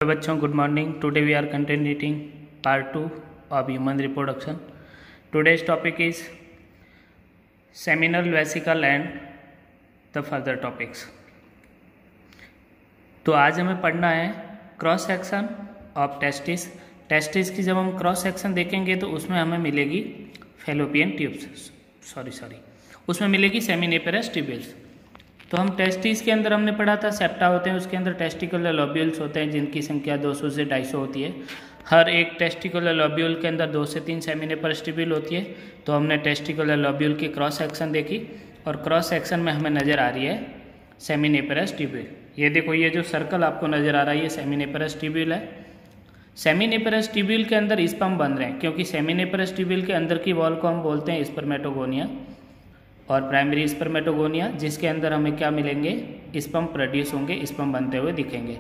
बच्चों, good morning. Today we are continuing part 2 of human reproduction. Today's topic is seminal vesicle and the further topics. तो आज हमें पढ़ना है cross section of testis. Testis की जब हम क्रॉस सेक्शन देखेंगे तो उसमें हमें मिलेगी फैलोपियन ट्यूब्स, उसमें मिलेगी सेमिनिफेरस ट्यूब्यूल्स. तो हम टेस्टिस के अंदर हमने पढ़ा था सेप्टा होते हैं, उसके अंदर टेस्टिकुलर लोब्यूल्स होते हैं जिनकी संख्या 200 से 250 होती है. हर एक टेस्टिकुलर लोब्यूल के अंदर 2 से 3 सेमिनिफेरस ट्यूब्यूल होती है. तो हमने टेस्टिकुलर लोब्यूल की क्रॉस सेक्शन देखी और क्रॉस सेक्शन में हमें नज़र आ रही है सेमिनिफेरस ट्यूब्यूल. ये देखो, ये जो सर्कल आपको नज़र आ रहा है ये सेमिनिफेरस ट्यूब्यूल है. सेमिनिफेरस ट्यूब्यूल के अंदर स्पर्म बन रहे हैं क्योंकि सेमिनिफेरस ट्यूब्यूल के अंदर की वॉल को हम बोलते हैं स्पर्मेटोगोनिया और प्राइमरी स्पर्मेटोगोनिया, जिसके अंदर हमें क्या मिलेंगे, स्पर्म प्रोड्यूस होंगे, स्पर्म बनते हुए दिखेंगे.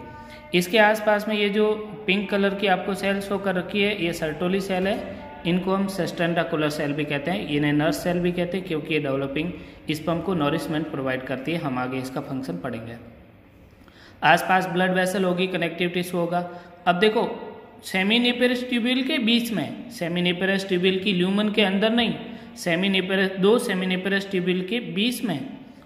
इसके आसपास में ये जो पिंक कलर की आपको सेल शो कर रखी है ये सर्टोली सेल है. इनको हम सस्टेंडाकुलर सेल भी कहते हैं, इन्हें नर्स सेल भी कहते हैं क्योंकि ये डेवलपिंग स्पर्म को नॉरिशमेंट प्रोवाइड करती है. हम आगे इसका फंक्शन पढ़ेंगे. आसपास ब्लड वेसल होगी, कनेक्टिव टिश्यू होगा. अब देखो, सेमिनिफेरस ट्यूब्यूल के बीच में, सेमिनिफेरस ट्यूब्यूल की ल्यूमन के अंदर नहीं, दो सेमिनिफेरस ट्यूब्यूल के बीच में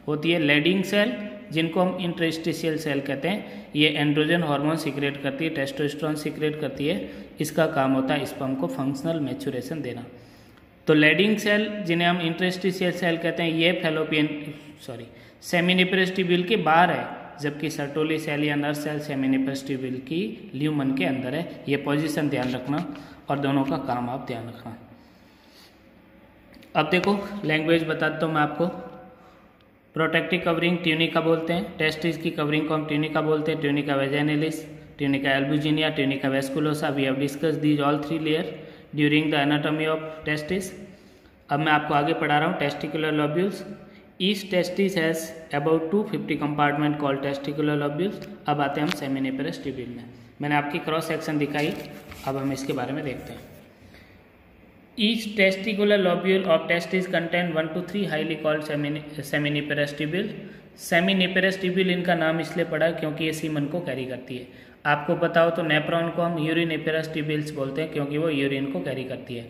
होती है लेडिंग सेल जिनको हम इंटरस्टिशियल सेल कहते हैं. ये एंड्रोजन हार्मोन सीक्रेट करती है, टेस्टोस्टेरोन सीक्रेट करती है. इसका काम होता है स्पर्म को फंक्शनल मैच्योरेशन देना. तो लेडिंग सेल जिन्हें हम इंटरस्टिशियल सेल कहते हैं ये सेमिनिफेरस ट्यूब्यूल के बाहर है, जबकि सर्टोली सेल या नर्स सेल सेमिनिफेरस ट्यूब्यूल की ल्यूमन के अंदर है. ये पोजीशन ध्यान रखना और दोनों का काम आप ध्यान रखना. अब देखो, लैंग्वेज बताता हूँ मैं आपको. प्रोटेक्टिव कवरिंग ट्यूनिका बोलते हैं. टेस्टिस की कवरिंग को हम ट्यूनिका बोलते हैं. Tunica vaginalis, tunica albuginea, tunica vasculosa. We have discuss these all 3 layer during the anatomy of testis. अब मैं आपको आगे पढ़ा रहा हूँ testicular lobules. Each testis has about 250 compartment called testicular lobules. अब आते हैं हम सेमिनिफेरस ट्यूब्यूल में. मैंने आपकी क्रॉस सेक्शन दिखाई, अब हम इसके बारे में देखते हैं. Each testicular lobule of testis contain 1 to 3 highly called seminiferous tubule. Seminiferous tubule इनका नाम इसलिए पड़ा क्योंकि ये सीमन को कैरी करती है. आपको पता हो तो नेफ्रॉन को हम यूरिनिफेरस ट्यूब्यूल्स बोलते हैं क्योंकि वो यूरिन को कैरी करती है.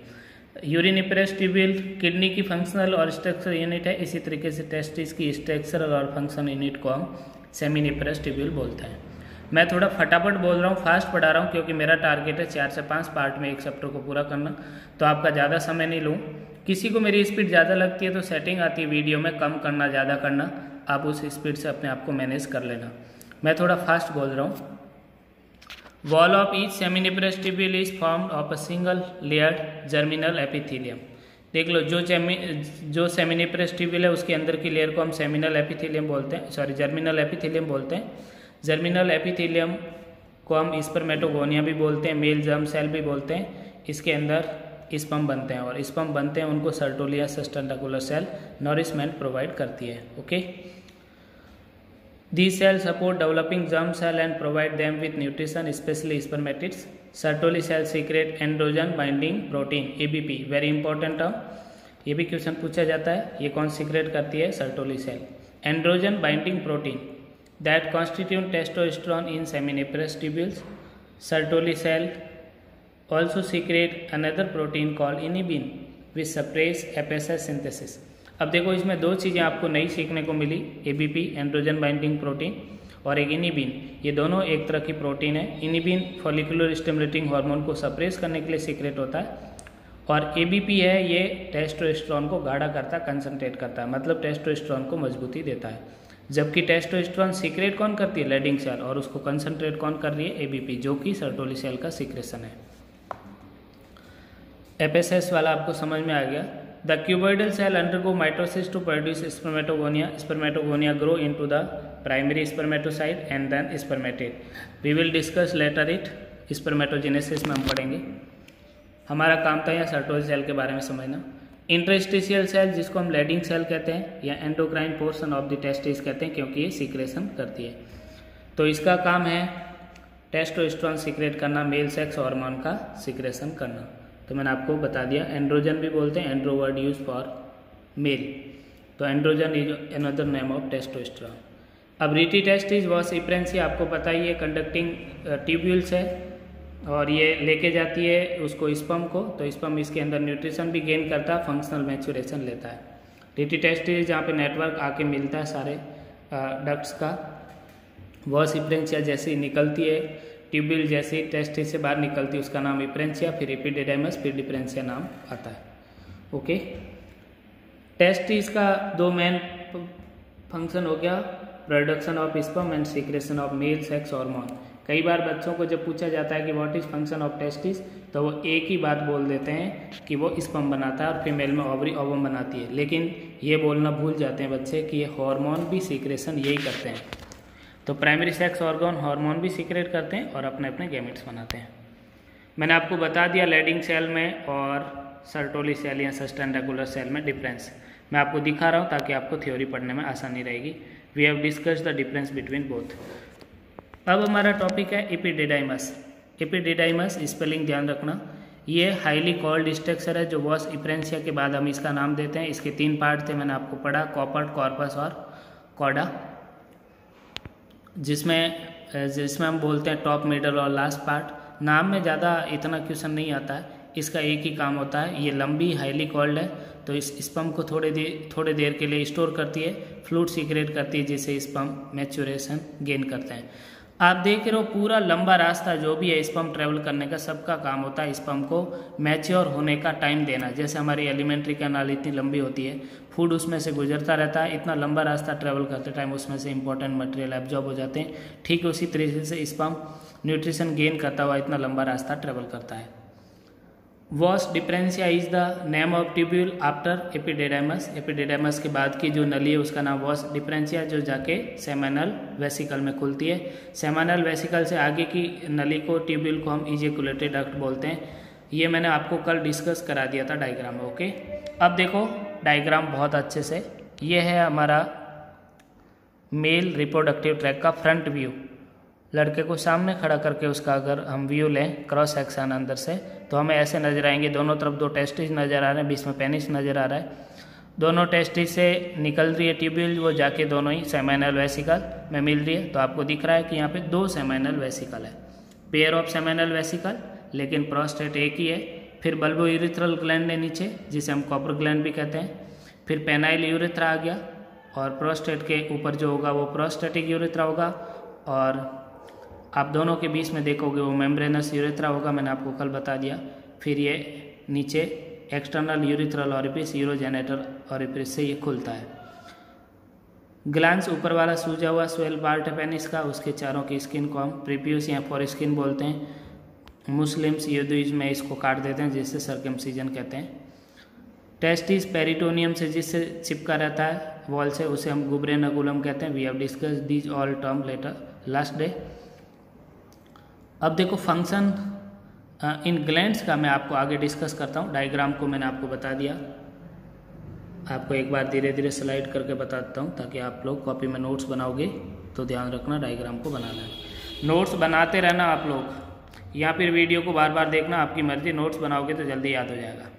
यूरिनिफेरस ट्यूब्यूल किडनी की फंक्शनल और स्ट्रक्चरल यूनिट है. इसी तरीके से टेस्टिस की स्ट्रक्चरल और फंक्शनल यूनिट को हम सेमिनिफेरस ट्यूब्यूल बोलते हैं. मैं थोड़ा फटाफट बोल रहा हूँ, फास्ट पढ़ा रहा हूँ क्योंकि मेरा टारगेट है 4 से 5 पार्ट में एक चैप्टर को पूरा करना. तो आपका ज़्यादा समय नहीं लूँ. किसी को मेरी स्पीड ज़्यादा लगती है तो सेटिंग आती है वीडियो में, कम करना ज़्यादा करना, आप उस स्पीड से अपने आप को मैनेज कर लेना. मैं थोड़ा फास्ट बोल रहा हूँ. Wall of each seminiferous tubule is formed of a single layered germinal epithelium. देख लो, जो सेमिनिफेरस ट्यूब्यूल है उसके अंदर की लेयर को हम सेमिनल एपिथेलियम बोलते हैं, जर्मिनल एपिथेलियम बोलते हैं. जर्मिनल एपिथेलियम को हम स्पर्मेटोगोनिया भी बोलते हैं, मेल जर्म सेल भी बोलते हैं. इसके अंदर स्पर्म बनते हैं और स्पर्म बनते हैं उनको सर्टोली या सस्टेंडाकुलर सेल नॉरिशमेंट प्रोवाइड करती है. Okay, these cells support developing germ cell and provide them with nutrition, especially spermatids. Sertoli cells secrete androgen binding protein ABP, very important term. ये भी क्वेश्चन पूछा जाता है. ये कौन सीक्रेट करती है? Sertoli cell. Androgen binding protein that constitute testosterone in seminiferous tubules. Sertoli cell also secrete another protein called inhibin which suppress FSH synthesis. अब देखो, इसमें 2 चीज़ें आपको नई सीखने को मिली, ABP एंड्रोजन बाइंडिंग प्रोटीन और एक इनिबिन. ये दोनों एक तरह की प्रोटीन है. इनिबिन फॉलिकुलर स्टिमुलेटिंग हार्मोन को सप्रेस करने के लिए सीक्रेट होता है और ABP है ये टेस्टोस्टेरोन को गाढ़ा करता, कंसंट्रेट करता है, मतलब टेस्टोस्टेरोन को मजबूती देता है. जबकि टेस्टोस्टेरोन सीक्रेट कौन करती है? Leydig cell. और उसको कंसंट्रेट कौन कर रही है? ABP, जो कि सर्टोली सेल का सीक्रेशन है. FSH वाला आपको समझ में आ गया. The cuboidal cell undergo mitosis to produce spermatogonia. Spermatogonia grow into the primary spermatocyte and then spermatid. We will discuss later it. Spermatogenesis में हम पढ़ेंगे. हमारा काम था यहाँ सर्टोली सेल के बारे में समझना. इंटरस्टिशियल सेल जिसको हम लेडिंग सेल कहते हैं या endocrine portion of the testis कहते हैं क्योंकि ये सीक्रेशन करती है. तो इसका काम है टेस्टोस्टेरोन सीक्रेट करना, मेल सेक्स हार्मोन का सीक्रेशन करना. तो मैंने आपको बता दिया. एंड्रोजन भी बोलते हैं, andro word use for male. तो androgen is another name of testosterone. अब रीटी टेस्टिस वॉस इप्रेंसिया आपको पता ही है, कंडक्टिंग ट्यूब्यूल्स है और ये लेके जाती है उसको स्पर्म को, तो स्पर्म इसके अंदर न्यूट्रिशन भी गेन करता है, फंक्शनल मैच्योरेशन लेता है। रीटी टेस्टिस जहाँ पे नेटवर्क आके मिलता है सारे डक्ट्स का। वॉस इप्रेंसिया जैसे ही निकलती है, ट्यूब्यूल जैसे ही टेस्टिस से बाहर निकलती है उसका नाम इप्रेंसिया, फिर एपिडिडाइमस, फिर डिफरेंशिया नाम आता है। ओके, टेस्टिस का दो मेन फंक्शन हो गया, production of sperm and secretion of male sex hormone. कई बार बच्चों को जब पूछा जाता है कि what is function of testis, तो वो एक ही बात बोल देते हैं कि वो स्पर्म बनाता है और फीमेल में ओवरी ओवम बनाती है, लेकिन ये बोलना भूल जाते हैं बच्चे कि ये हार्मोन भी सीक्रेशन यही करते हैं। तो प्राइमरी सेक्स ऑर्गन हार्मोन भी सीक्रेट करते हैं और अपने अपने गैमेट्स बनाते हैं। मैंने आपको बता दिया लैडिंग सेल में और सर्टोली सेल या सस्टेन रेगुलर सेल में डिफरेंस। मैं आपको दिखा रहा हूँ ताकि आपको थ्योरी पढ़ने में आसानी रहेगी। We have discuss the difference between both. अब हमारा टॉपिक है एपिडिडाइमस। एपिडिडाइमस स्पेलिंग ध्यान रखना, ये हाईली कॉल्ड स्ट्रक्चर है जो वॉस इप्रेंसिया के बाद हम इसका नाम देते हैं। इसके 3 पार्ट थे, मैंने आपको पढ़ा, कॉपर्ड, कॉर्पस और कॉडा, जिसमें हम बोलते हैं टॉप, मिडल और लास्ट पार्ट। नाम में ज़्यादा इतना क्वेश्चन नहीं आता है, इसका एक ही काम होता है, ये लंबी हाईली कॉल्ड है तो इस स्पर्म को थोड़े देर के लिए स्टोर करती है, फ्लूइड सीक्रेट करती है जिससे स्पर्म मैच्योरेशन गेन करते हैं। आप देख रहे हो पूरा लंबा रास्ता जो भी है स्पर्म ट्रेवल करने का, सबका काम होता है स्पर्म को मैच्योर होने का टाइम देना। जैसे हमारी एलिमेंट्री कैनाल इतनी लंबी होती है, फूड उसमें से गुजरता रहता है, इतना लंबा रास्ता ट्रेवल करते टाइम उसमें से इंपॉर्टेंट मटेरियल एब्जॉर्ब हो जाते हैं। ठीक उसी तरीके से स्पर्म न्यूट्रिशन गेन करता हुआ इतना लंबा रास्ता ट्रेवल करता है। Vas deferentia is the name of tubule after epididymis. Epididymis के बाद की जो नली है उसका नाम वॉस डिफरेंशिया, जो जाके सेमिनल वेसिकल में खुलती है। सेमिनल वेसिकल से आगे की नली को, ट्यूब्यूल को हम इजैकुलेटरी डक्ट बोलते हैं। ये मैंने आपको कल डिस्कस करा दिया था डायग्राम में। ओके, अब देखो डायग्राम बहुत अच्छे से, ये है हमारा मेल रिप्रोडक्टिव ट्रैक्ट का फ्रंट व्यू। लड़के को सामने खड़ा करके उसका अगर हम व्यू लें क्रॉस सेक्शन अंदर से, तो हमें ऐसे नजर आएंगे, दोनों तरफ 2 टेस्टिस नजर आ रहे हैं, बीच में पेनिस नजर आ रहा है। दोनों टेस्टिस से निकल रही है ट्यूब्यूल, वो जाके दोनों ही सेमिनल वेसिकल में मिल रही है। तो आपको दिख रहा है कि यहाँ पे 2 सेमिनल वेसिकल है, पेयर ऑफ सेमिनल वेसिकल, लेकिन प्रोस्टेट एक ही है। फिर बल्बो यूरिथ्रल ग्लैंड है नीचे, जिसे हम कॉपर ग्लैंड भी कहते हैं। फिर पेनाइल यूरिथ्रा आ गया, और प्रोस्टेट के ऊपर जो होगा वो प्रोस्टेटिक यूरिथ्रा होगा, और आप दोनों के बीच में देखोगे वो मेम्ब्रेनस यूरिथ्रा होगा, मैंने आपको कल बता दिया। फिर ये नीचे एक्सटर्नल यूरिथ्रल ऑरिफिस, यूरोजेनेटर ऑरिफिस से ये खुलता है। ग्लैंड्स ऊपर वाला सूजा हुआ स्वेल पार्ट है पेनिस का, उसके चारों की स्किन को हम प्रीपियस या फॉर स्किन बोलते हैं। मुस्लिम्स यहूदीज में इसको काट देते हैं, जिससे सर्कमसीजन कहते हैं। टेस्टिस पेरिटोनियम से जिससे चिपका रहता है वॉल से, उसे हम गुब्रेनगुलम कहते हैं। We have discuss these all term later last day. अब देखो फंक्शन इन ग्लैंड्स का मैं आपको आगे डिस्कस करता हूँ। डायग्राम को मैंने आपको बता दिया, आपको एक बार धीरे धीरे स्लाइड करके बताता हूँ ताकि आप लोग कॉपी में नोट्स बनाओगे तो ध्यान रखना डायग्राम को बनाना है। नोट्स बनाते रहना आप लोग, या फिर वीडियो को बार बार देखना, आपकी मर्जी। नोट्स बनाओगे तो जल्दी याद हो जाएगा।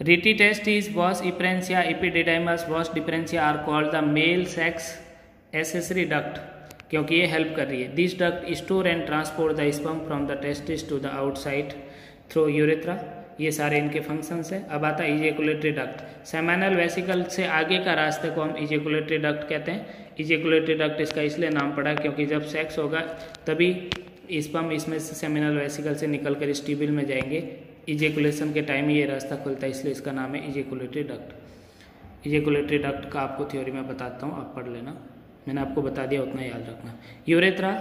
Rete testis, vas efferentia, epididymis, vas deferentia are called the male sex accessory duct, क्योंकि ये हेल्प कर रही है। This duct store and transport the sperm from the testis to the outside through urethra. ये सारे इनके फंक्शंस है। अब आता है इजैकुलेटरी डक्ट। सेमिनल वेसिकल से आगे का रास्ते को हम इजैकुलेटरी डक्ट कहते हैं। इजैकुलेटरी डक्ट इसका इसलिए नाम पड़ा क्योंकि जब सेक्स होगा तभी स्पर्म इसमें से सेमिनल वेसिकल से निकलकर इस ट्यूब्यूल में जाएंगे। इजैकुलेशन के टाइम ये रास्ता खुलता है, इसलिए इसका नाम है इजैकुलेटरी डक्ट। इजैकुलेटरी डक्ट का आपको थ्योरी में बताता हूँ, आप पढ़ लेना, मैंने आपको बता दिया, उतना याद रखना। यूरेथ्रा,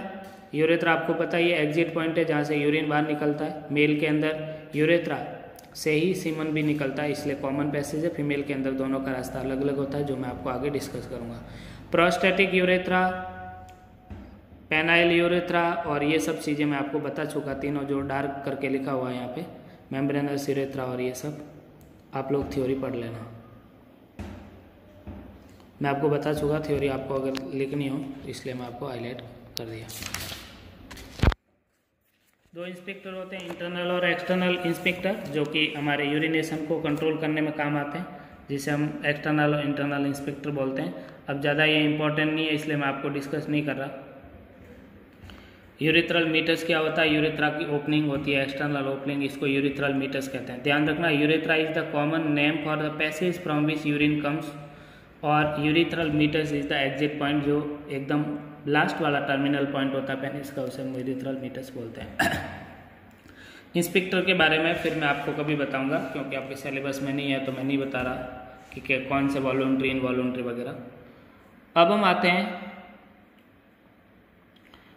यूरेथ्रा आपको पता ही है एग्जिट पॉइंट है जहाँ से यूरिन बाहर निकलता है। मेल के अंदर यूरेथ्रा से ही सीमन भी निकलता है, इसलिए कॉमन पैसेज है। फीमेल के अंदर दोनों का रास्ता अलग अलग होता है, जो मैं आपको आगे डिस्कस करूँगा। प्रोस्टेटिक यूरेथ्रा, पेनाइल यूरेथ्रा और ये सब चीज़ें मैं आपको बता चुका, तीनों जो डार्क करके लिखा हुआ है यहाँ पे, मेम्ब्रेनस यूरेथ्रा और ये सब आप लोग थ्योरी पढ़ लेना। मैं आपको बता चुका थ्योरी, आपको अगर लिखनी हो इसलिए मैं आपको हाईलाइट कर दिया। 2 इंस्पेक्टर होते हैं, इंटरनल और एक्सटर्नल इंस्पेक्टर, जो कि हमारे यूरिनेशन को कंट्रोल करने में काम आते हैं, जिसे हम एक्सटर्नल और इंटरनल इंस्पेक्टर बोलते हैं। अब ज़्यादा ये इंपॉर्टेंट नहीं है इसलिए मैं आपको डिस्कस नहीं कर रहा। यूरिथ्रल मीटर्स क्या होता है? यूरिथ्रा की ओपनिंग होती है, एक्सटर्नल ओपनिंग, इसको यूरिथ्रल मीटर्स कहते हैं। ध्यान रखना, urethra is the common name for the passage from which urine comes, और urethral meatus is the exit point, जो एकदम लास्ट वाला टर्मिनल पॉइंट होता है पेनिस का, उसे हम यूरिथ्रल मीटर्स बोलते हैं। इंस्पेक्टर के बारे में फिर मैं आपको कभी बताऊंगा, क्योंकि आपके सिलेबस में नहीं है तो मैं नहीं बता रहा कि कौन से वॉलंटरी, इनवॉलंटरी वगैरह। अब हम आते हैं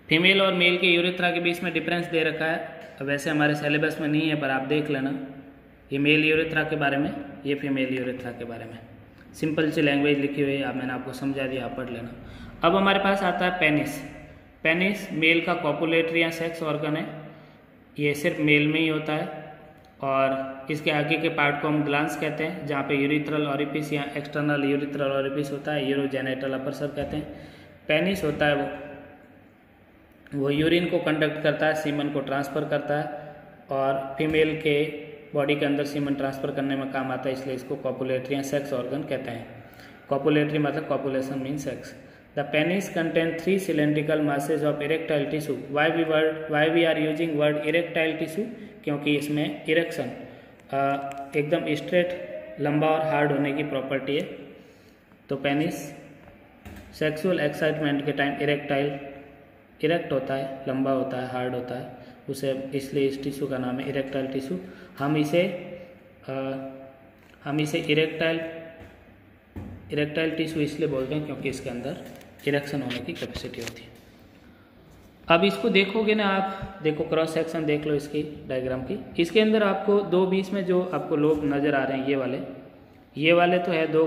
फीमेल और मेल के यूरिथ्रा के बीच में डिफरेंस दे रखा है। वैसे हमारे सिलेबस में नहीं है पर आप देख लेना, ये मेल यूरिथ्रा के बारे में, ये फीमेल यूरिथ्रा के बारे में, सिंपल सी लैंग्वेज लिखी हुई है, अब मैंने आपको समझा दिया, आप पढ़ लेना। अब हमारे पास आता है पेनिस। पेनिस मेल का कॉपुलेटरी या सेक्स ऑर्गन है, ये सिर्फ मेल में ही होता है, और इसके आगे के पार्ट को हम ग्लांस कहते हैं, जहाँ पे यूरिथ्रल ऑरिफिस या एक्सटर्नल यूरिथ्रल ऑरिफिस होता है, यूरोजेनिटल अपर्चर कहते हैं। पेनिस होता है वो यूरिन को कंडक्ट करता है, सीमन को ट्रांसफ़र करता है, और फीमेल के बॉडी के अंदर सीमन ट्रांसफ़र करने में काम आता है, इसलिए इसको कॉपुलेटरी या सेक्स ऑर्गन कहते हैं। कॉपुलेटरी मतलब copulation mean sex. The penis contain 3 cylindrical masses of erectile tissue. Why we are using word erectile tissue? क्योंकि इसमें इरेक्शन एकदम स्ट्रेट, लंबा और हार्ड होने की प्रॉपर्टी है। तो पेनिस सेक्सुअल एक्साइटमेंट के टाइम इरेक्ट होता है, लंबा होता है, हार्ड होता है, उसे इसलिए इस टिश्यू का नाम है इरेक्टाइल टिश्यू। हम इसे इरेक्टाइल टिश्यू इसलिए बोलते हैं क्योंकि इसके अंदर इरेक्शन होने की कैपेसिटी होती है। अब इसको देखोगे ना आप, देखो क्रॉस सेक्शन देख लो इसकी डायग्राम की, इसके अंदर आपको दो बीच में जो आपको लोब नज़र आ रहे हैं, ये वाले तो है 2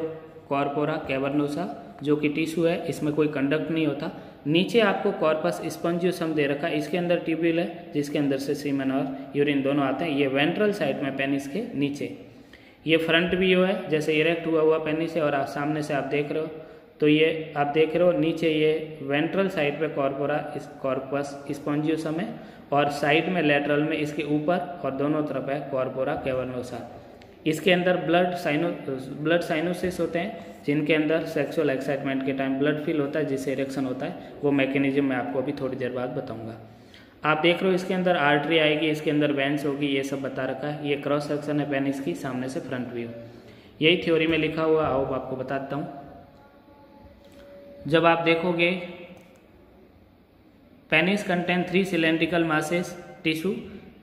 कॉर्पोरा कैवर्नोसा, जो कि टिश्यू है, इसमें कोई कंडक्ट नहीं होता। नीचे आपको कॉर्पस स्पॉन्जियोसम दे रखा है, इसके अंदर ट्यूब्यूल है जिसके अंदर से सीमन और यूरिन दोनों आते हैं। ये वेंट्रल साइड में पेनिस के नीचे, ये फ्रंट व्यू है, जैसे इरेक्ट हुआ पेनिस है, और सामने से आप देख रहे हो तो ये आप देख रहे हो नीचे ये वेंट्रल साइड पे कॉर्पस स्पॉन्जियोसम है, और साइड में लेटरल में इसके ऊपर और दोनों तरफ है कॉर्पोरा कैवर्नोसा। इसके अंदर ब्लड साइनोसिस होते हैं, जिनके अंदर सेक्सुअल एक्साइटमेंट के टाइम ब्लड फील होता है, जिससे इरेक्शन होता है। वो मैकेनिज्म मैं आपको अभी थोड़ी देर बाद बताऊंगा। आप देख रहे हो इसके अंदर आर्टरी आएगी, इसके अंदर वेंस होगी, ये सब बता रखा है। ये क्रॉस सेक्शन है पेनिस की, सामने से फ्रंट व्यू, यही थ्योरी में लिखा हुआ। आओ आपको बता देता हूँ। जब आप देखोगे penis contain 3 cylindrical masses tissue,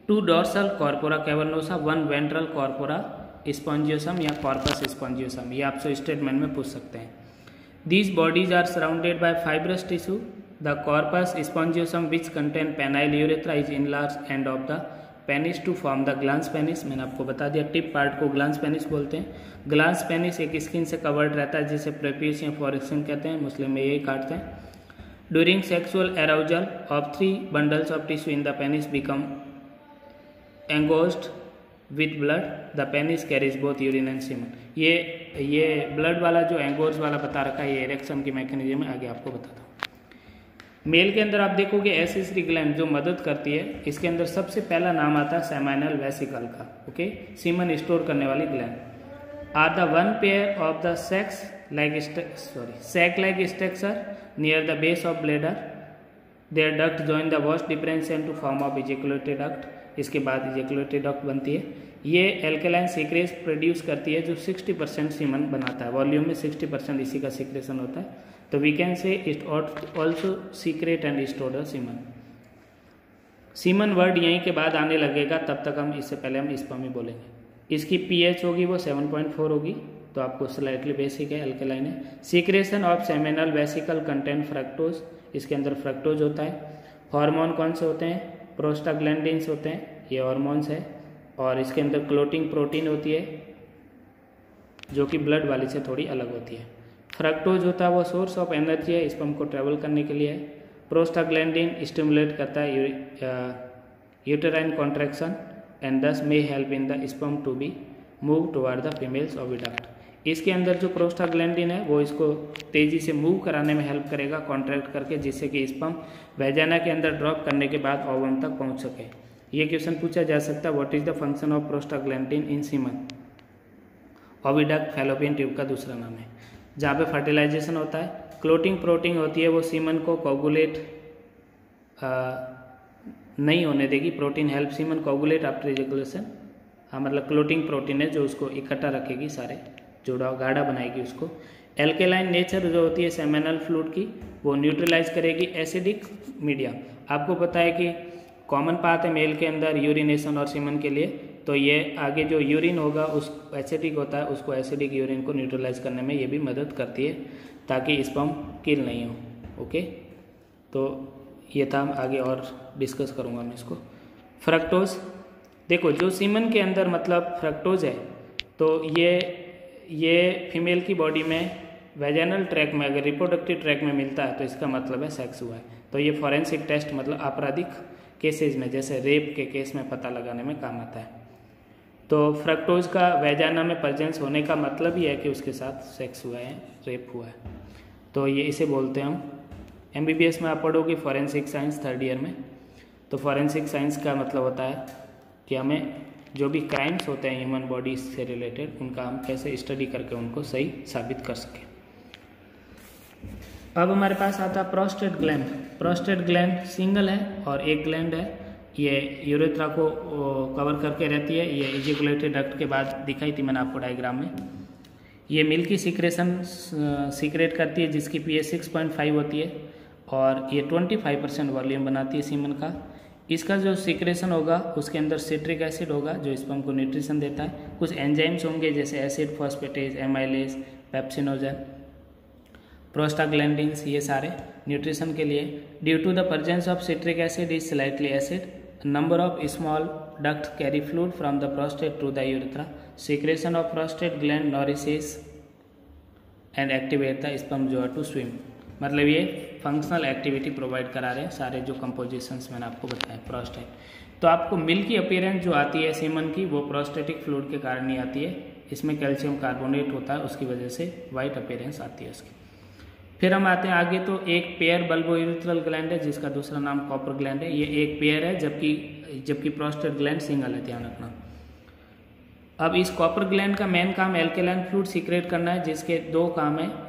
2 dorsal corpora cavernosa, 1 ventral corpora spongiosum या कॉर्पस स्पॉन्जियोसम, ये आपसे स्टेटमेंट में पूछ सकते हैं। These bodies are surrounded by fibrous tissue. The corpus spongiosum which contain penile urethra is in large end of the penis to form the glans penis. मैंने आपको बता दिया, टिप पार्ट को ग्लांस पेनिस बोलते हैं। ग्लांस पेनिस एक स्किन से कवर्ड रहता है, जिसे प्रेपियस या फॉरिक्सिन कहते हैं, मुस्लिम में यही काटते हैं। During sexual arousal of 3 bundles of tissue in the penis become engorged with blood. The penis carries both urine and semen. ये ब्लड वाला जो एंगोर्ज वाला बता रखा है, ये इरेक्शन की मैकेनिज्म है, आगे आपको बताता हूँ। मेल के अंदर आप देखोगे एसिसरी ग्लैंड जो मदद करती है, इसके अंदर सबसे पहला नाम आता है सेमाइनल वेसिकल का। ओके, सीमन स्टोर करने वाली gland are the one pair of the sac like structure near the base of bladder. Their duct join the wash differentiation to form of ejaculatory duct. इसके बाद ejaculatory duct बनती है। ये alkaline सीक्रेस produce करती है, जो 60% सीमन बनाता है। वॉल्यूम में 60% इसी का सीक्रेशन होता है। तो we can say it also secrete and store semen. Semen word यहीं के बाद आने लगेगा, तब तक हम इससे पहले हम स्पर्म ही बोलेंगे। इसकी pH होगी वो 7.4 होगी, तो आपको स्लाइटली बेसिक है, एल्केलाइन है। Secretion of seminal vesicle content fructose, इसके अंदर फ्रक्टोज होता है। हार्मोन कौन से होते हैं? प्रोस्टाग्लैंडिन्स होते हैं, ये हार्मोन्स है। और इसके अंदर क्लोटिंग प्रोटीन होती है, जो कि ब्लड वाली से थोड़ी अलग होती है। फ्रक्टोज होता है वो सोर्स ऑफ एनर्जी है, स्पर्म को ट्रेवल करने के लिए है। प्रोस्टाग्लैंडिन स्टिमुलेट करता है uterine contraction and thus may help in the sperm to be move toward the females oviduct. इसके अंदर जो प्रोस्टाग्लैंडिन है वो इसको तेज़ी से मूव कराने में हेल्प करेगा, कॉन्ट्रैक्ट करके, जिससे कि स्पर्म वैजाना के अंदर ड्रॉप करने के बाद ओवम तक पहुंच सके। ये क्वेश्चन पूछा जा सकता है, what is the function of prostaglandin in semen? Oviduct fallopian tube का दूसरा नाम है। जहाँ पे फर्टिलाइजेशन होता है। क्लोटिंग प्रोटीन होती है, वो सीमन को कोगुलेट नहीं होने देगी। Protein help semen coagulate after ejaculation. हाँ, मतलब क्लोटिंग प्रोटीन है जो उसको इकट्ठा रखेगी, सारे जोड़ा गाढ़ा बनाएगी उसको। एल्केलाइन नेचर जो होती है सेमिनल फ्लूइड की, वो न्यूट्रलाइज करेगी एसिडिक मीडिया। आपको पता है कि कॉमन पाथ है मेल के अंदर यूरिनेशन और सीमन के लिए, तो ये आगे जो यूरिन होगा उस एसिडिक होता है, उसको एसिडिक यूरिन को न्यूट्रलाइज करने में ये भी मदद करती है ताकि स्पर्म किल नहीं हो। ओके, तो ये था, आगे और डिस्कस करूँगा मैं इसको। फ्रक्टोज, देखो जो सीमन के अंदर मतलब फ्रक्टोज है, तो ये फीमेल की बॉडी में वेजाइनल ट्रैक में, अगर रिप्रोडक्टिव ट्रैक में मिलता है तो इसका मतलब है सेक्स हुआ है। तो ये फॉरेंसिक टेस्ट मतलब आपराधिक केसेज में, जैसे रेप के केस में पता लगाने में काम आता है। तो फ्रक्टोज का वेजाइना में प्रेजेंस होने का मतलब ही है कि उसके साथ सेक्स हुआ है, रेप हुआ है। तो ये इसे बोलते हैं हम, MBBS में आप पढ़ोगे फॉरेंसिक साइंस 3rd ईयर में। तो फॉरेंसिक साइंस का मतलब होता है कि हमें जो भी क्राइम्स होते हैं ह्यूमन बॉडी से रिलेटेड, उनका हम कैसे स्टडी करके उनको सही साबित कर सकें। अब हमारे पास आता है prostate gland. Prostate gland single है और एक ग्लैंड है, ये यूरेथ्रा को कवर करके रहती है। ये इजैकुलेटरी डक्ट के बाद दिखाई थी मैंने आपको डायग्राम में। ये मिल्की सीक्रेशन सीक्रेट करती है जिसकी pH 6.5 होती है, और ये 25% वॉल्यूम बनाती है सीमन का। इसका जो सीक्रेशन होगा उसके अंदर सिट्रिक एसिड होगा जो स्पर्म को न्यूट्रिशन देता है। कुछ एंजाइम्स होंगे जैसे acid phosphatase, amylase, pepsinogen, prostaglandins, ये सारे न्यूट्रिशन के लिए। Due to the presence of citric acid is slightly acid, number of small duct carry fluid from the prostate to the urethra, secretion of prostate gland nourishes and activate the spermatozoa to swim. मतलब ये functional activity provide करा रहे हैं सारे जो compositions मैंने आपको बताया प्रोस्टेट। तो आपको मिल्की अपीयरेंस जो आती है सीमन की, वो प्रोस्टेटिक फ्लूइड के कारण ही आती है। इसमें कैल्शियम कार्बोनेट होता है, उसकी वजह से वाइट अपीयरेंस आती है उसकी। फिर हम आते हैं आगे, तो एक पेयर बल्बोयूरेथ्रल ग्लैंड है जिसका दूसरा नाम कॉपर ग्लैंड है। ये एक पेयर है, जबकि प्रोस्टेट ग्लैंड सिंगल है, ध्यान रखना। अब इस कॉपर ग्लैंड का मेन काम एल्केलाइन फ्लूइड सीक्रेट करना है, जिसके 2 काम है।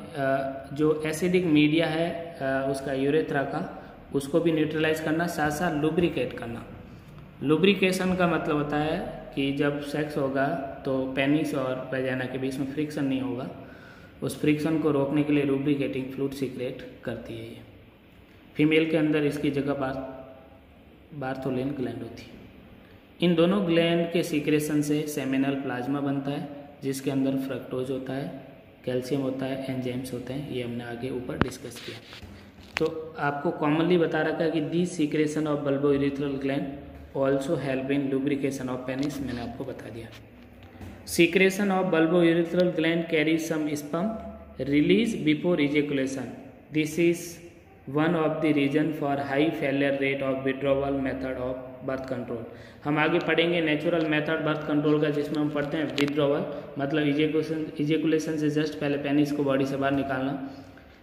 जो एसिडिक मीडिया है उसका यूरेथ्रा का, उसको भी न्यूट्रलाइज करना, साथ साथ लुब्रिकेट करना। लुब्रिकेशन का मतलब होता है कि जब सेक्स होगा तो पेनिस और वेजाइना के बीच में फ्रिक्शन नहीं होगा, उस फ्रिक्शन को रोकने के लिए लुब्रिकेटिंग फ्लूइड सीक्रेट करती है ये। फीमेल के अंदर इसकी जगह बार्थोलिन ग्लैंड होती है। इन दोनों ग्लैंड के सीक्रेशन से सेमिनल प्लाज्मा बनता है जिसके अंदर फ्रक्टोज होता है, कैल्शियम होता है, एंजाइम्स होते हैं। ये हमने आगे ऊपर डिस्कस किया। तो आपको कॉमनली बता रखा है कि the secretion of bulbourethral gland also help in lubrication of penis, मैंने आपको बता दिया। Secretion of bulbourethral gland carries some sperm release before ejaculation. This is one of the reason for high failure rate of withdrawal method of birth control. हम आगे पढ़ेंगे natural method birth control का, जिसमें हम पढ़ते हैं विड्रॉवल, मतलब ejaculation से जस्ट पहले पेनिस को बॉडी से बाहर निकालना।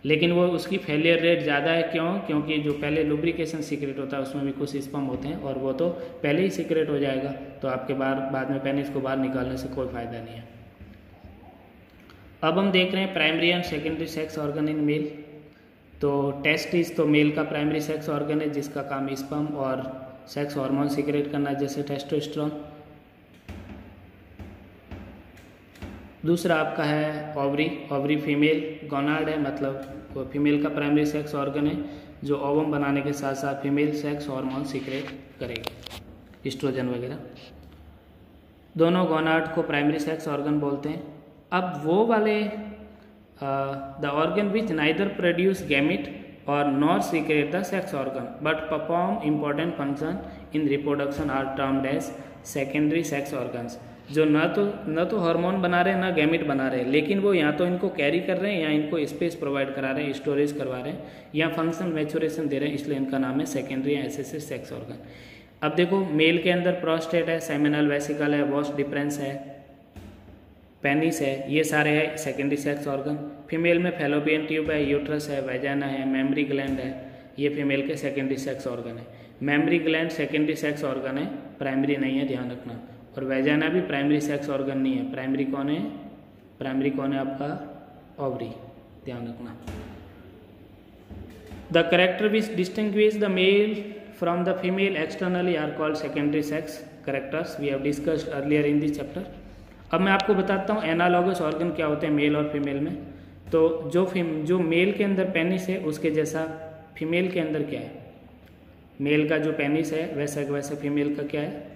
लेकिन वो उसकी फेलियर रेट ज़्यादा है, क्यों? क्योंकि जो पहले लुब्रिकेशन सीक्रेट होता है उसमें भी कुछ स्पर्म होते हैं और वो तो पहले ही सीक्रेट हो जाएगा, तो आपके बाद में पेनिस को बाहर निकालने से कोई फ़ायदा नहीं है। अब हम देख रहे हैं primary and secondary sex organ in male. तो टेस्टिस तो मेल का प्राइमरी सेक्स ऑर्गन है जिसका काम स्पर्म और सेक्स हार्मोन सीक्रेट करना है जैसे टेस्टोस्टेरोन। दूसरा आपका है ओवरी फीमेल गोनाड है, मतलब वो फीमेल का प्राइमरी सेक्स ऑर्गन है जो ओवम बनाने के साथ साथ फीमेल सेक्स हार्मोन सीक्रेट करेगी, एस्ट्रोजन वगैरह। दोनों गोनाड को प्राइमरी सेक्स ऑर्गन बोलते हैं। अब वो वाले the organ which neither produce gamete और not secrete the sex organ but perform important function in reproduction are termed as secondary sex organs. जो न तो हार्मोन बना रहे हैं ना गैमिट बना रहे हैं, लेकिन वो या तो इनको कैरी कर रहे हैं या इनको स्पेस प्रोवाइड करा रहे हैं, स्टोरेज करवा रहे हैं या फंक्शन मैच्योरेशन दे रहे हैं, इसलिए इनका नाम है सेकेंडरी या एसेसिव सेक्स ऑर्गन। अब देखो मेल के अंदर प्रोस्टेट है, सेमिनल वेसिकल है, वॉस डिफरेंस है, पेनिस है, ये सारे है सेकेंडरी सेक्स ऑर्गन। फीमेल में फैलोपियन ट्यूब है, यूट्रस है, वेजाना है, मेमरी ग्लैंड है, ये फीमेल के सेकेंडरी सेक्स ऑर्गन है। Mammary gland secondary sex organ है, प्राइमरी नहीं है, ध्यान रखना। और वेजाना भी प्राइमरी सेक्स ऑर्गन नहीं है। प्राइमरी कौन है? प्राइमरी कौन है आपका? ओवरी। ध्यान रखना। The character which distinguish the male from the female externally are called secondary sex characters, we have discussed earlier in this chapter. अब मैं आपको बताता हूँ एनालॉगस ऑर्गन क्या होते हैं मेल और फीमेल में। तो जो मेल के अंदर पेनिस है उसके जैसा फीमेल के अंदर क्या है, मेल का जो पेनिस है वैसे फीमेल का क्या है,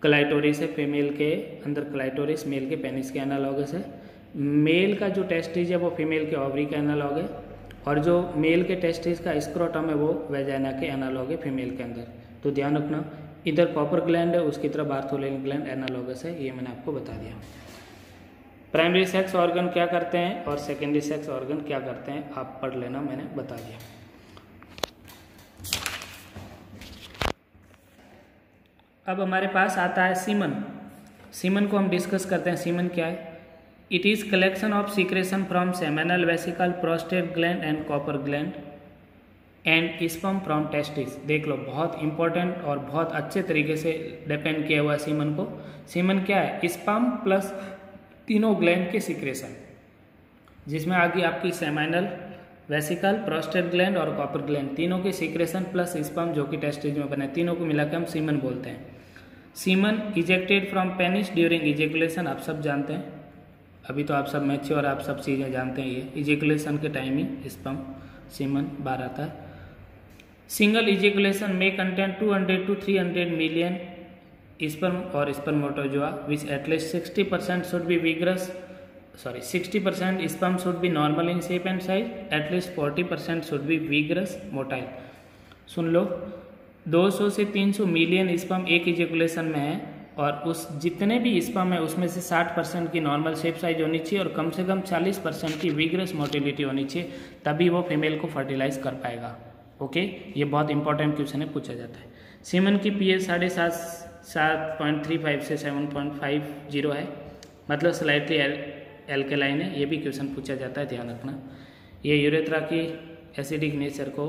क्लाइटोरिस है। फीमेल के अंदर क्लाइटोरिस मेल के पेनिस के एनालॉगस है। मेल का जो टेस्टिस है वो फीमेल के ओवरी का एनालॉग है, और जो मेल के टेस्टिस का स्क्रोटम है वो वेजाइना के एनालॉग है फीमेल के अंदर। तो ध्यान रखना, इधर कॉपर ग्लैंड है, उसकी तरफ बार्थोलिन ग्लैंड एनालॉगस है, ये मैंने आपको बता दिया। प्राइमरी सेक्स ऑर्गन क्या करते हैं और सेकेंडरी सेक्स ऑर्गन क्या करते हैं आप पढ़ लेना, मैंने बता दिया। अब हमारे पास आता है सीमन। सीमन को हम डिस्कस करते हैं। सीमन क्या है? It is collection of secretion from seminal vesicle, prostate gland and copper gland and sperm from testis. देख लो, बहुत इंपॉर्टेंट और बहुत अच्छे तरीके से डिपेंड किया हुआ सीमन को। सीमन क्या है? स्पर्म प्लस तीनों ग्लैंड के सीक्रेशन, जिसमें आगे आपकी सेमिनल वेसिकल, प्रोस्टेट ग्लैंड और कॉपर ग्लैंड, तीनों के सीक्रेशन प्लस स्पर्म जो कि टेस्टिस में बने, तीनों को मिलाकर हम सीमन बोलते हैं। Semen ejected from penis during ejaculation, आप सब जानते हैं, अभी तो आप सब मैच्योर, आप सब चीज़ें जानते हैं। ये इजेकुलेशन के टाइम ही स्पर्म सीमन बाहर आता है। सिंगल इजेकुलेशन में कंटेन 200 to 300 मिलियन स्पर्म और spermatozoa which at least 60% should be vigorous, 60% sperm should be normal in shape and size, at least 40% should be vigorous motile। सुन लो, 200 से 300 मिलियन स्पर्म एक ejaculation में है, और उस जितने भी स्पर्म है उसमें से 60% की नॉर्मल शेप साइज होनी चाहिए और कम से कम 40% की विग्रस मोटिलिटी होनी चाहिए, तभी वो फीमेल को फर्टिलाइज कर पाएगा। ओके, ये बहुत इंपॉर्टेंट क्वेश्चन है, पूछा जाता है। सीमन की पीएच 7.35 से 7.50 है, मतलब स्लाइटली एल्केलाइन है। ये भी क्वेश्चन पूछा जाता है, ध्यान रखना। ये यूरेथ्रा की एसिडिक नेचर को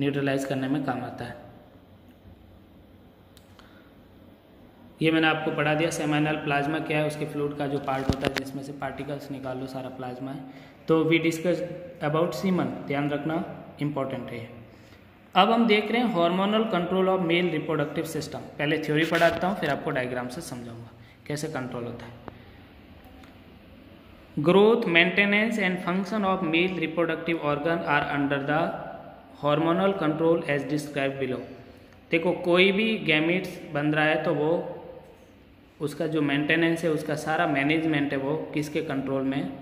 न्यूट्रलाइज करने में काम आता है। ये मैंने आपको पढ़ा दिया। सेमिनल प्लाज्मा क्या है, उसके फ्लूइड का जो पार्ट होता है जिसमें से पार्टिकल्स निकाल लो, सारा प्लाज्मा है। तो वी डिस्कस अबाउट सीमन, ध्यान रखना, इंपॉर्टेंट है। अब हम देख रहे हैं hormonal control of male reproductive system. पहले थ्योरी पढ़ाता हूँ, फिर आपको डायग्राम से समझाऊंगा कैसे कंट्रोल होता है। Growth, maintenance and function of male reproductive organ are under the hormonal control as describe below. देखो, कोई भी गैमेट्स बन रहा है तो वो उसका जो मेंटेनेंस है, उसका सारा मैनेजमेंट है, वो किसके कंट्रोल में?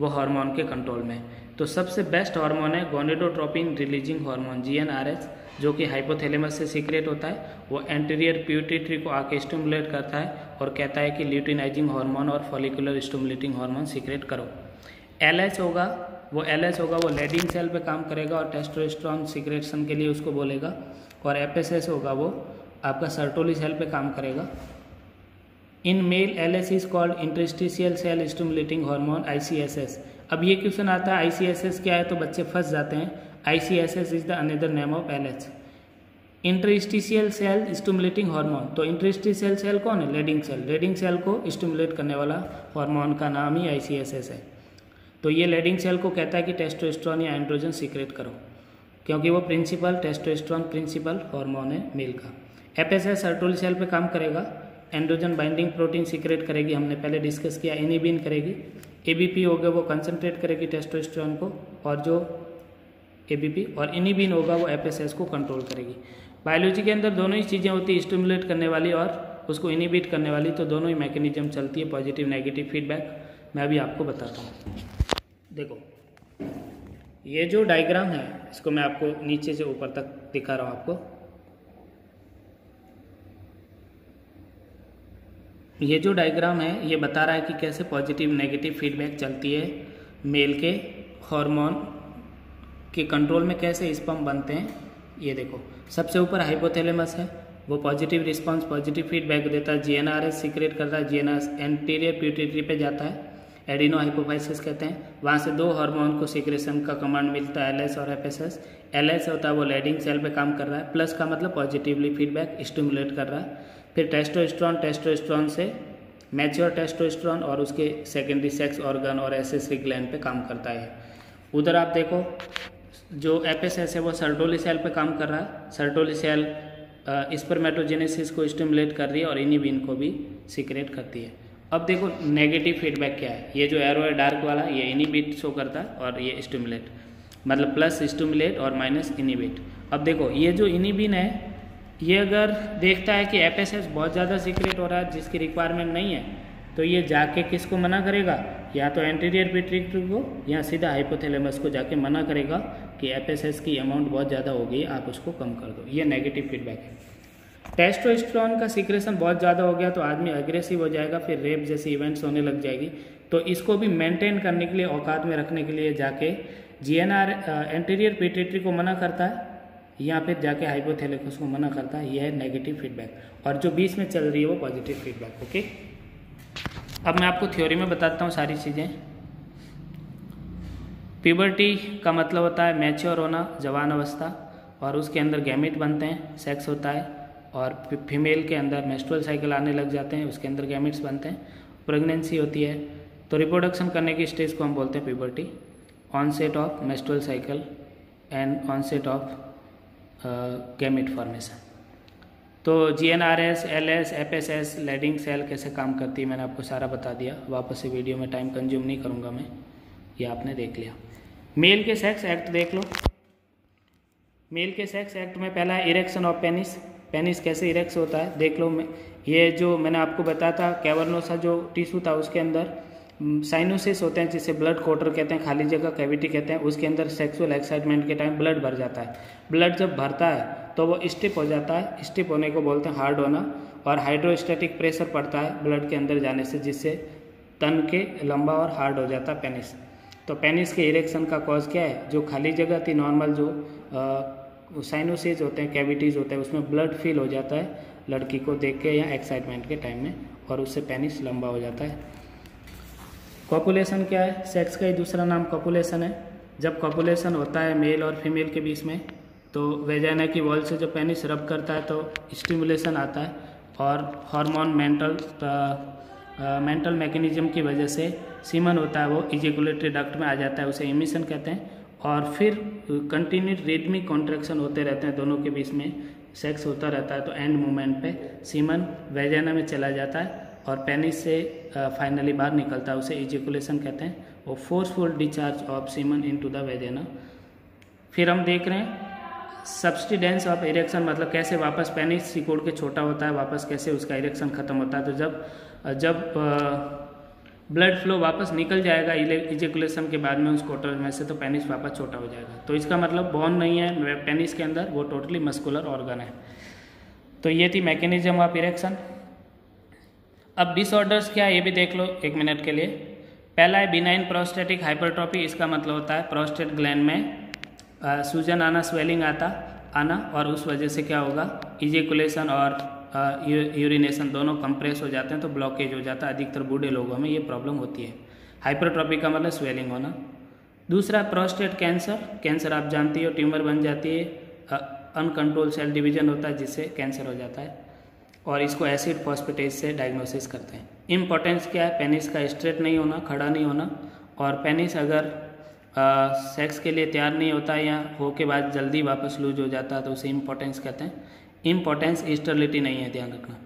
वो हार्मोन के कंट्रोल में। तो सबसे बेस्ट हार्मोन है गोनेडोट्रोपिन रिलीजिंग हार्मोन GnRH, जो कि हाइपोथैलेमस से सीक्रेट होता है। वो एंटीरियर पिट्यूटरी को आके स्टिमुलेट करता है और कहता है कि ल्यूटिनाइजिंग हार्मोन और फॉलिकुलर स्टिमुलेटिंग हार्मोन सीक्रेट करो। LH होगा, वो लेडिंग सेल पे काम करेगा और टेस्टोस्टेरोन सीक्रेशन के लिए उसको बोलेगा। और FSS होगा, वो आपका सर्टोली सेल पे काम करेगा। In male LH is called interstitial cell stimulating hormone ICSS। अब ये क्वेश्चन आता है ICSS क्या है, तो बच्चे फंस जाते हैं। ICSS is the another name of LH, interstitial cell stimulating hormone. तो इंटरस्टिशियल सेल कौन है? Leydig cell. लेडिंग सेल को स्टिमुलेट करने वाला हार्मोन का नाम ही ICSS है। तो ये लेडिंग सेल को कहता है कि टेस्टोस्टेरोन या एंड्रोजन सीक्रेट करो, क्योंकि वो टेस्टोस्टेरोन प्रिंसिपल हार्मोन है मेल का। FSS सर्टोली सेल पे काम करेगा, एंड्रोजन बाइंडिंग प्रोटीन सीक्रेट करेगी, हमने पहले डिस्कस किया। इनिबिन करेगी। ABP हो गया, वो कंसंट्रेट करेगी टेस्टोस्टेरोन को, और जो ABP और इनिबिन होगा वो FSS को कंट्रोल करेगी। बायोलॉजी के अंदर दोनों ही चीज़ें होती है, स्टिमुलेट करने वाली और उसको इनिबिट करने वाली, तो दोनों ही मैकेनिज्म चलती है, पॉजिटिव नेगेटिव फीडबैक। मैं अभी आपको बताता हूँ। देखो, ये जो डायग्राम है इसको मैं आपको नीचे से ऊपर तक दिखा रहा हूँ आपको। ये जो डायग्राम है ये बता रहा है कि कैसे पॉजिटिव नेगेटिव फीडबैक चलती है मेल के हार्मोन के कंट्रोल में, कैसे स्पर्म बनते हैं। ये देखो, सबसे ऊपर हाइपोथैलेमस है, वो पॉजिटिव रिस्पांस, पॉजिटिव फीडबैक देता है। GnRH सीक्रेट करता है, GnRH एंटीरियर पिट्यूटरी पे जाता है, एडिनो हाइपोफाइसिस कहते हैं। वहाँ से दो हार्मोन को सीक्रेशन का कमांड मिलता है, LH और FSS। LH होता है वो लेडिंग सेल पे काम कर रहा है, प्लस का मतलब पॉजिटिवली फीडबैक स्टिमुलेट कर रहा है। फिर टेस्टोस्टेरोन से मैच्योर टेस्टोस्टेरोन और उसके सेकेंडरी सेक्स ऑर्गन और एसेसरी ग्लैंड पे काम करता है। उधर आप देखो जो एफएसएस है वो सर्टोली सेल पे काम कर रहा है। सर्टोली सेल स्पर्मेटोजेनेसिस को स्टिमुलेट कर रही है और इनिबिन को भी सीक्रेट करती है। अब देखो नेगेटिव फीडबैक क्या है, ये जो एरो है डार्क वाला ये इनिबिट शो करता है और ये स्टिमुलेट, मतलब प्लस स्टिमुलेट और माइनस इनिबिट। अब देखो ये जो इनिबिन है ये अगर देखता है कि एफएसएस बहुत ज़्यादा सीक्रेट हो रहा है जिसकी रिक्वायरमेंट नहीं है तो ये जाके किसको मना करेगा, या तो एंटीरियर पिट्यूटरी को या सीधा हाइपोथैलेमस को जाके मना करेगा कि एफएसएस की अमाउंट बहुत ज़्यादा हो गई, आप उसको कम कर दो। ये नेगेटिव फीडबैक है। टेस्टोस्टेरोन का सीक्रेशन बहुत ज़्यादा हो गया तो आदमी अग्रेसिव हो जाएगा, फिर रेप जैसी इवेंट्स होने लग जाएगी। तो इसको भी मेंटेन करने के लिए, औकात में रखने के लिए जाके जीएनआर एंटीरियर पिट्यूटरी को मना करता है या फिर जाके हाइपोथैलेमस को मना करता है। यह है नेगेटिव फीडबैक और जो बीच में चल रही है वो पॉजिटिव फीडबैक। ओके, अब मैं आपको थ्योरी में बताता हूँ सारी चीज़ें। प्यूबर्टी का मतलब होता है मैच्योर होना, जवान अवस्था, और उसके अंदर गैमेट बनते हैं, सेक्स होता है, और फीमेल के अंदर मेंस्ट्रुअल साइकिल आने लग जाते हैं, उसके अंदर गैमेट्स बनते हैं, प्रेगनेंसी होती है। तो रिप्रोडक्शन करने की स्टेज को हम बोलते हैं puberty, onset of menstrual cycle and onset of gamete formation. तो GnRH, LH, FSH, Leydig cell कैसे काम करती है मैंने आपको सारा बता दिया। वापस से वीडियो में टाइम कंज्यूम नहीं करूँगा मैं, ये आपने देख लिया। मेल के सेक्स एक्ट देख लो। मेल के सेक्स एक्ट में पहला है इरेक्शन ऑफ पेनिस। पेनिस कैसे इरेक्स होता है देख लो। ये जो मैंने आपको बताया था कैवर्नोसा जो टिश्यू था उसके अंदर साइनोसिस होते हैं जिसे ब्लड क्वार्टर कहते हैं, खाली जगह कैविटी कहते हैं। उसके अंदर सेक्सुअल एक्साइटमेंट के टाइम ब्लड भर जाता है। ब्लड जब भरता है तो वो स्टिप हो जाता है, स्टिप होने को बोलते हैं हार्ड होना, और हाइड्रोस्टैटिक प्रेशर पड़ता है ब्लड के अंदर जाने से जिससे तन के लंबा और हार्ड हो जाता है पेनिस। तो पेनिस के इरेक्शन का कॉज क्या है, जो खाली जगह थी नॉर्मल जो साइनोसिस होते हैं, कैविटीज़ होते हैं, उसमें ब्लड फिल हो जाता है लड़की को देख के या एक्साइटमेंट के टाइम में, और उससे पेनिस लंबा हो जाता है। कॉपुलेशन क्या है, सेक्स का ही दूसरा नाम कॉपुलेशन है। जब कॉपुलेशन होता है मेल और फीमेल के बीच में तो वेजाइना की वॉल से जब पेनिस रब करता है तो स्टिमुलेशन आता है, और हार्मोन मेंटल मैकेनिज्म की वजह से सीमन होता है वो इजैकुलेटरी डक्ट में आ जाता है, उसे इमिशन कहते हैं। और फिर कंटिन्यूड रिदमिक कॉन्ट्रैक्शन होते रहते हैं, दोनों के बीच में सेक्स होता रहता है। तो एंड मोमेंट पे सीमन वेजाइना में चला जाता है और पेनिस से फाइनली बाहर निकलता है, उसे इजैकुलेशन कहते हैं, और forceful discharge of semen into the vagina. फिर हम देख रहे हैं सब्सिडेंस ऑफ इरेक्शन, मतलब कैसे वापस पेनिस सिकुड़ के छोटा होता है, वापस कैसे उसका इरेक्शन खत्म होता है। तो जब ब्लड फ्लो वापस निकल जाएगा इजैकुलेशन के बाद में उस क्वार्टर में से, तो पेनिस वापस छोटा हो जाएगा। तो इसका मतलब बोन नहीं है पेनिस के अंदर, वो टोटली मस्कुलर ऑर्गन है। तो ये थी मैकेनिज्म ऑफ इरेक्शन। अब डिसऑर्डर्स क्या है ये भी देख लो एक मिनट के लिए। पहला है बिनाइन प्रोस्टेटिक हाइपरट्रॉफी। इसका मतलब होता है प्रोस्टेट ग्लैंड में सूजन आना, स्वेलिंग आना, और उस वजह से क्या होगा, इजैकुलेशन और यूरिनेशन दोनों कंप्रेस हो जाते हैं, तो ब्लॉकेज हो जाता है। अधिकतर बूढ़े लोगों में ये प्रॉब्लम होती है। हाइपरट्रॉफी का मतलब स्वेलिंग होना। दूसरा प्रोस्टेट कैंसर। कैंसर आप जानती हो ट्यूमर बन जाती है, अनकंट्रोल सेल डिवीजन होता है जिससे कैंसर हो जाता है, और इसको एसिड फॉस्फेटेज से डायग्नोसिस करते हैं। इम्पोर्टेंस क्या है, पेनिस का स्ट्रेट नहीं होना, खड़ा नहीं होना, और पेनिस अगर सेक्स के लिए तैयार नहीं होता या हो के बाद जल्दी वापस लूज हो जाता है तो उसे इम्पोर्टेंस कहते हैं। इम्पोर्टेंस स्टेरिलिटी नहीं है, ध्यान रखना।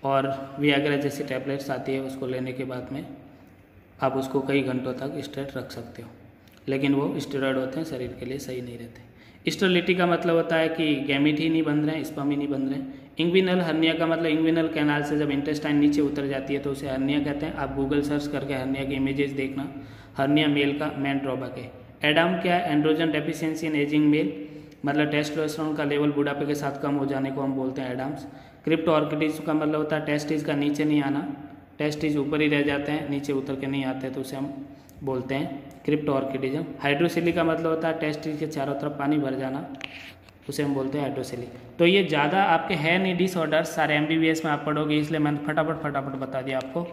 और वियाग्रा जैसी टैबलेट्स आती है, उसको लेने के बाद में आप उसको कई घंटों तक स्ट्रेट रख सकते हो, लेकिन वो स्टेरॉइड होते हैं, शरीर के लिए सही नहीं रहते। स्टेरिलिटी का मतलब होता है कि गैमीट ही नहीं बन रहे हैं, स्पर्म ही नहीं बन रहे हैं। इंग्विनल हर्निया का मतलब इंग्विनल कैनाल से जब इंटेस्टाइन नीचे उतर जाती है तो उसे हर्निया कहते हैं। आप गूगल सर्च करके हर्निया की इमेजेस देखना। हर्निया मेल का मेन ड्रॉबैक है। एडम क्या है, androgen deficiency in aging male, मतलब टेस्टोस्टेरोन का लेवल बुढ़ापे के साथ कम हो जाने को हम बोलते हैं एडम्स। क्रिप्टो ऑर्किडिज का मतलब होता है टेस्टिस का नीचे नहीं आना, टेस्टिस ऊपर ही रह जाते हैं, नीचे उतर के नहीं आते, तो उसे हम बोलते हैं क्रिप्टो ऑर्किडिज्म। हाइड्रोसिली का मतलब होता है टेस्टिस के चारों तरफ पानी भर जाना, उसे हम बोलते हैं हाइड्रोसिली। तो ये ज़्यादा आपके है नहीं डिसऑर्डर्स, सारे MBBS में आप पढ़ोगे, इसलिए मैंने फटाफट बता दिया आपको।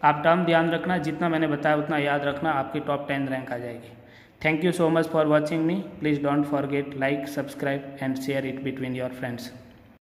आप टर्म ध्यान रखना, जितना मैंने बताया उतना याद रखना, आपकी टॉप 10 रैंक आ जाएगी। Thank you so much for watching me. Please don't forget like, subscribe and share it between your friends.